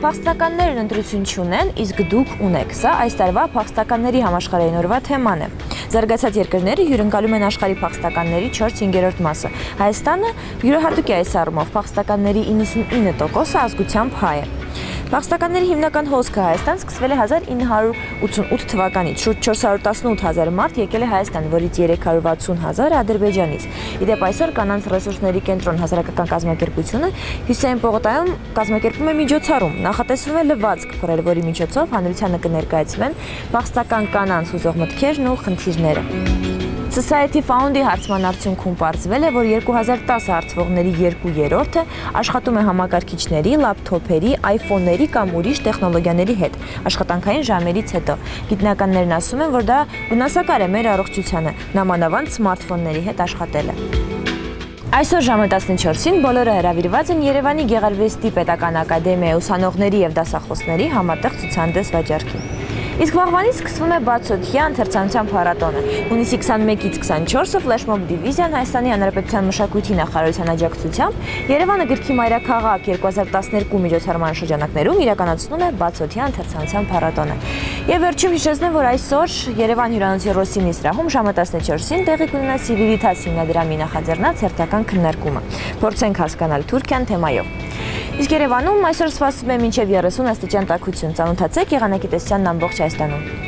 Փախստականներն ընտրություն չունեն, իսկ դուք ունեք։ Սա այս տարվա փախստականների համաշխարհային օրվա թեման է։ Զարգացած երկրները հյուրընկալում են աշխարհի փախստականների 4/5 մասը։ Հայաստանը յուրահատուկ է այս առումով, փախստականների 99%-ը ազգությամբ հայ է։ Փախստականների հիմնական հոսքը Հայաստան սկսվել է 1988 թվականից։ Շուրջ 418,000 մարդ եկել է Հայաստան, որից 360,000 Ադրբեջանից։ Իդեպ այսօր կանանց ռեսուրսների կենտրոն հասարակական կազմակերպությունը Հյուսիսային պողոտայում կազմակերպում է միջոցառում։ Նախատեսվում է լվացք փռել, որի միջոցով հանրությանը կներկայացվեն փախստական կանանց հուզող մտքերն ու խնդիրները։ Society Found-ի հարցման արդյունքում պարզվել է, որ 2010 հարցվողների 2/3-ը աշխատում է համակարգիչների, լապթոփերի, iPhone-ների կամ ուրիշ տեխնոլոգիաների հետ, աշխատանքային ժամերից հետո։ Գիտնականներն ասում են, որ դա վնասակար է մեր առողջությանը, նամանավանդ սմարթֆոնների հետ աշխատելը։ Այսօր ժամը 14-ին բոլորը հրավիրված են Երևանի Գեղարվեստի պետական ակադեմիայի ուսանողների եւ դասախոսների համատեղ ցուցահանդես վաճառքին։ Իսկ վաղվանից սկսվում է բացօթյա ընթերցանության փառատոնը։ Հունիսի 21-ից 24-ը ֆլեշմոբ դիվիզիան Հայաստանի Հանրապետության մշակույթի նախարարության աջակցությամբ Երևանը գրքի մայրաքաղաք 2012 միջոցառման շրջանակներում իրականացնում է բացօթյա ընթերցանության փառատոնը։ Եվ վերջում հիշեցնեմ, որ այսօր Երևան հյուրանոցի Ռոսինի սրահում ժամը 14-ին տեղի կունենա Civitas հիմնադրամի նախաձեռնած հերթական քննարկումը։ Փորձենք հասկանալ Թուրքիան թեմայով։ Իսկ Երևանում այսօր սպասվում է մինչև 30 աստիճան տաքություն։ Ծանոթացեք եղանակի տեսությանն ամբողջ Հայաստանում։